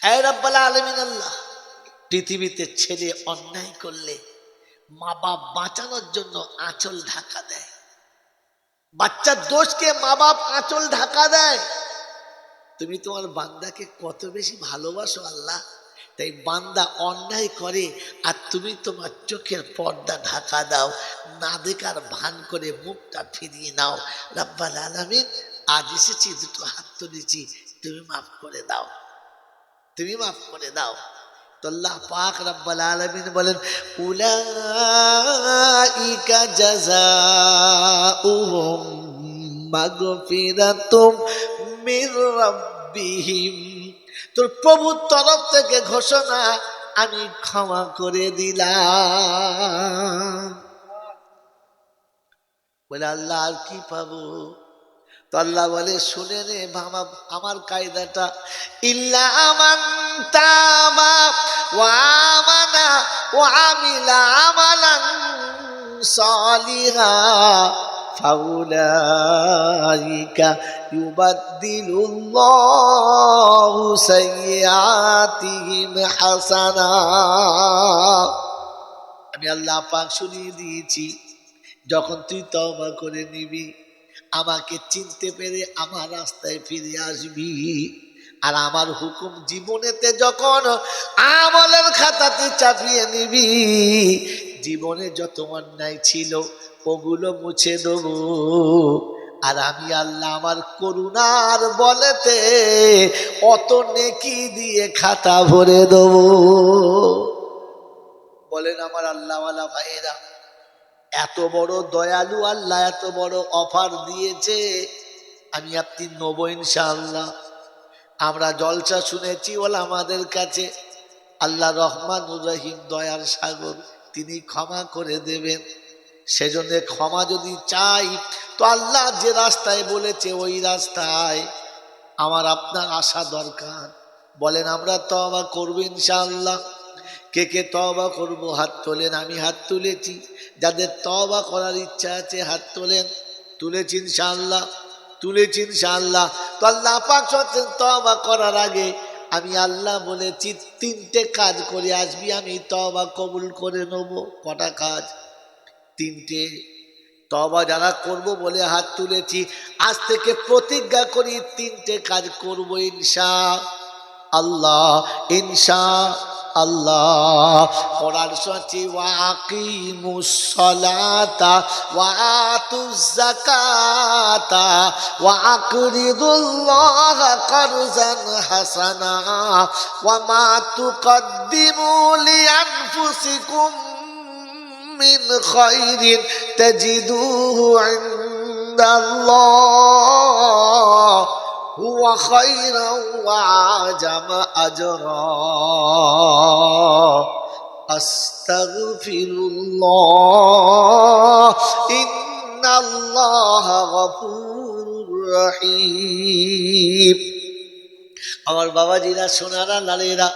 হে রব্বুল আলামিন আল্লাহ, পৃথিবীতে ছেলে অন্যায় করলে মা বাপ বাঁচানোর জন্য আঁচল ঢাকা দেয়। বাচ্চার দোষকে মা বাপ আঁচল ঢাকা দেয়। তুমি তোমার বান্দাকে কত বেশি ভালোবাসো আল্লাহ, তাই বান্দা অন্যায় করে আর তুমি তোমার চোখের পর্দা ঢাকা দাও, না দেখার ভান করে মুখটা ফিরিয়ে নাও। রব্বুল আলামিন, আজ এসেছি, দুটো হাত তুলেছি, তুমি মাফ করে দাও, তুমি মাফ করে দাও। তো আল্লাহ পাক রব্বুল আলামিন বলেন, উলাইকা জাযাউহুম মাগফিরাতুম মির রাব্বিহিম। তোর প্রভুর তরফ থেকে ঘোষণা, আমি ক্ষমা করে দিলাম। বলে আল্লাহ আর কি পাবো? তো আল্লাহ বলে, শুনে নে আমার কায়দাটা, ইল্লা মান তাবা ওয়া আমানা ওয়া আমিলা আমালান সালিহা ফাউলাইকা ইউবাদদিলুল্লাহু সাইয়্যাতিহিম হাসানাত। আমি আল্লাহ পাক শুনিয়ে দিয়েছি, যখন তুই তওবা করে নিবি, আমাকে চিনতে পেরে আমার রাস্তায় ফিরে আসবি, আর আমার হুকুম জীবনেতে যখন আমলের খাতাতে চাপিয়ে নিবি, জীবনে যত অন্যায় ছিল ওগুলো মুছে দেবো, আর আমি আল্লাহ আমার করুণার বলেতে অত নেকি দিয়ে খাতা ভরে দেবো। বলেন আমার আল্লাহওয়ালা ভাইয়েরা, এত বড় দয়ালু আল্লাহ, এত বড় অফার দিয়েছে, আমি আপনি নেব ইনশাআল্লাহ। আমরা জলসা শুনেছি ওলামাদের কাছে, আল্লাহ রহমানুর রহিম, দয়ার সাগর, তিনি ক্ষমা করে দেবেন। সেজন্য ক্ষমা যদি চাই, তো আল্লাহ যে রাস্তায় বলেছে ওই রাস্তায় আমার আপনার আসা দরকার। বলেন আমরা তওবা করব ইনশাআল্লাহ। কে কে তওবা করবো হাত তোলেন। আমি হাত তুলেছি, যাদের তওবা করার ইচ্ছা আছে হাত তোলেন। তুলেছি ইনশাআল্লাহ, তুলেছি ইনশাআল্লাহ। তো আল্লাহ পাক বলেন, তওবা করার আগে আমি আল্লাহ বলেছি তিনটে কাজ করে আসবি, আমি তওবা কবুল করে নেব। কটা কাজ? তিনটে। তওবা যারা করব বলে হাত তুলেছি, আজ থেকে প্রতিজ্ঞা করি তিনটে কাজ করব ইনশাআল্লাহ, ইনশাআল্লাহ। কোরআন সচি, ওয়াকিমুস সালাতা ওয়া আতুজ যাকাতা ওয়া আকরিদুল্লাহা কারজান হাসানা ওয়া মা তুকদ্দিমু লিআনফুসিকুম মিন খায়রিন তাজিদুহু ইনদাল্লাহ হুয়া খায়রান ওয়া আ'জামা আজরা। আস্তাগফিরুল্লাহ ইন্নাল্লাহা গফুরুর রহিম। আমার বাবাজিরা, সোনারা, লালেরা,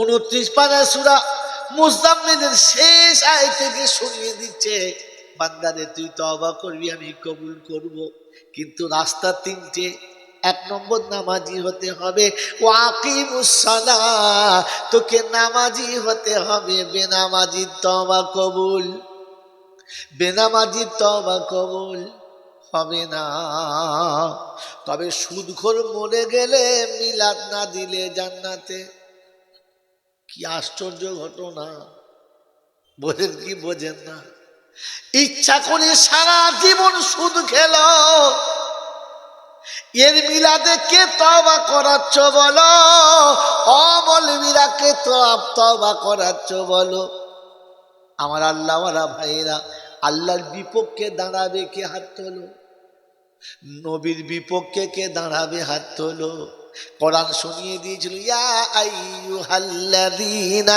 29 পারা সূরা মুজাম্মিলের শেষ আয়াত থেকে শুনিয়ে দিচ্ছে, বান্দারে তুই তওবা করবি, আমি কবুল করব, কিন্তু রাস্তা তিনটে। 1 নম্বর, নামাজি হতে হবে। ওয়াকিমুস সালাহ, তোকে নামাজি হতে হবে। বেনামাজির তওবা কবুল, বেনামাজির তওবা কবুল হবে না। তবে সুদখোর মরে গেলে মিলাদ না দিলে জান্নাতে। কি আশ্চর্য ঘটনা! বোঝেন কি বোঝেন না? ইচ্ছা করে সারা জীবন সুদ খেল, এর মিলাদে কে তওবা করাচ্ছ বলো? অমলবিরা কে তওবা করাচ্ছ বলো? আমার আল্লাহওয়ালা ভাইয়েরা, আল্লাহর বিপক্ষে দাঁড়াবে কে? হাত তোলো। নবীর বিপক্ষে কে দাঁড়াবে? হাত তোলো। কোরআন শুনিয়ে দিয়েছিল, ইয়া আইয়ুহাল্লাযীনা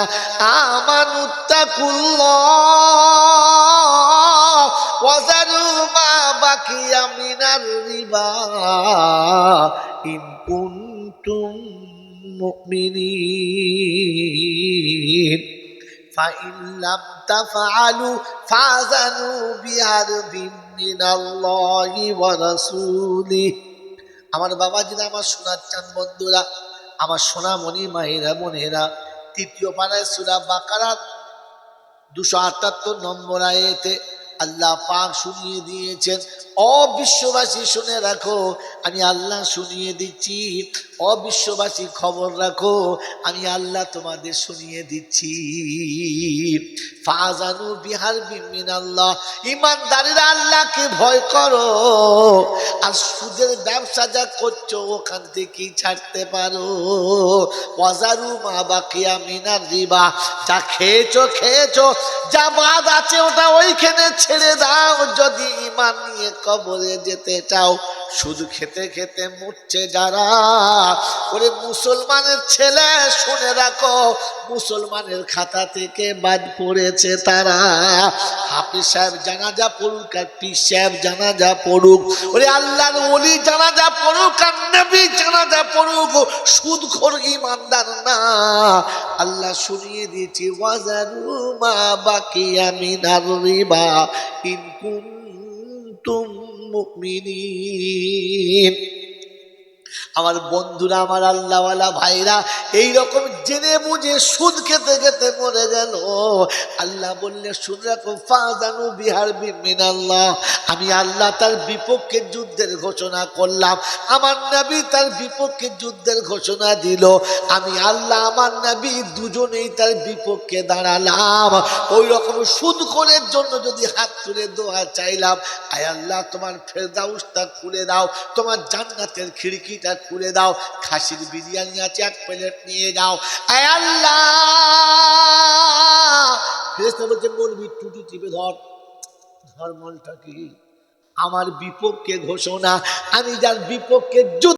আমানুত্তাকুল্লাহ ওয়া যারু মা বাকিয়া মিনার রিবা ইন কুনতুম মুমিনিন ফাইন লাম তাফআলু ফাযানু বিহারবিন মিনাল্লাহি ওয়া রাসূলিহি। আমার বাবাজিরা, আমার শোনার চান বন্ধুরা, আমার সোনামণি মায়েরা বোনেরা, তৃতীয় পারায় সূরা বাকারা 278 নম্বর আয়াতে আল্লাহ পাক শুনিয়ে দিয়েছেন, ও বিশ্ববাসী শুনে রাখো, আমি আল্লাহ শুনিয়ে দিচ্ছি। ও বিশ্ববাসী খবর রাখো, আমি আল্লাহ তোমাদের শুনিয়ে দিচ্ছি। ফাজানু বিহারবিন মিনাল্লাহ, ঈমানদারেরা আল্লাহকে ভয় করো, আর সুদের ব্যবসা যা করছো ওখান থেকেই ছাড়তে পারো। ওয়াজারু মা বাকিয়া মিনার রিবা, যা খেয়েছো, যা বাদ আছে ওটা ওইখানে ছেড়ে দাও। যদি ঈমান নিয়ে কবরে যেতে চাও, শুধু খেতে খেতে মরছে যারা, ওরে মুসলমানের ছেলে শুনে রাখো, মুসলমানের খাতা থেকে বাদ পড়েছে তারা। হাফিজ সাহেব জানাজা পড়ুক আর পীর সাহেব জানাজা পড়ুক, ওরে আল্লাহর ওলি জানাজা পড়ুক আর নবী জানাজা পড়ুক, সুদখোর ঈমানদার না। আল্লাহ শুনিয়ে দিয়েছে, ওয়াজারু মা বাকিয়া মিনার রিবা ইন কুনতুম মুমিনিন। আমার বন্ধুরা, আমার আল্লাহওয়ালা ভাইরা, এইরকম জেনে বুঝে সুদ খেতে খেতে মরে গেল। আল্লাহ বললে শুনে রাখো, ফাজানু বিহারবিন মিনাল্লাহ, আমি আল্লাহ তার বিপক্ষে যুদ্ধের ঘোষণা করলাম, আমার নবী তার বিপক্ষে যুদ্ধের ঘোষণা দিল, আমি আল্লাহ আমার নবী দুজনেই তার বিপক্ষে দাঁড়ালাম। ওই রকম সুদখোরের জন্য যদি হাত তুলে দোয়া চাইলাম, আয় আল্লাহ তোমার ফেরদাউসটা খুলে দাও, তোমার জান্নাতের খিড়কিটা খুলে দাও, খাসির বিরিয়ানি আছে 1 প্লেট নিয়ে যাও, আয় আল্লাহ। ফেরেশতা বলছে, মৌলবি টুটি টিপে ধর মলটা কি? আমার বিপক্ষে ঘোষণা, আমি যার বিপক্ষে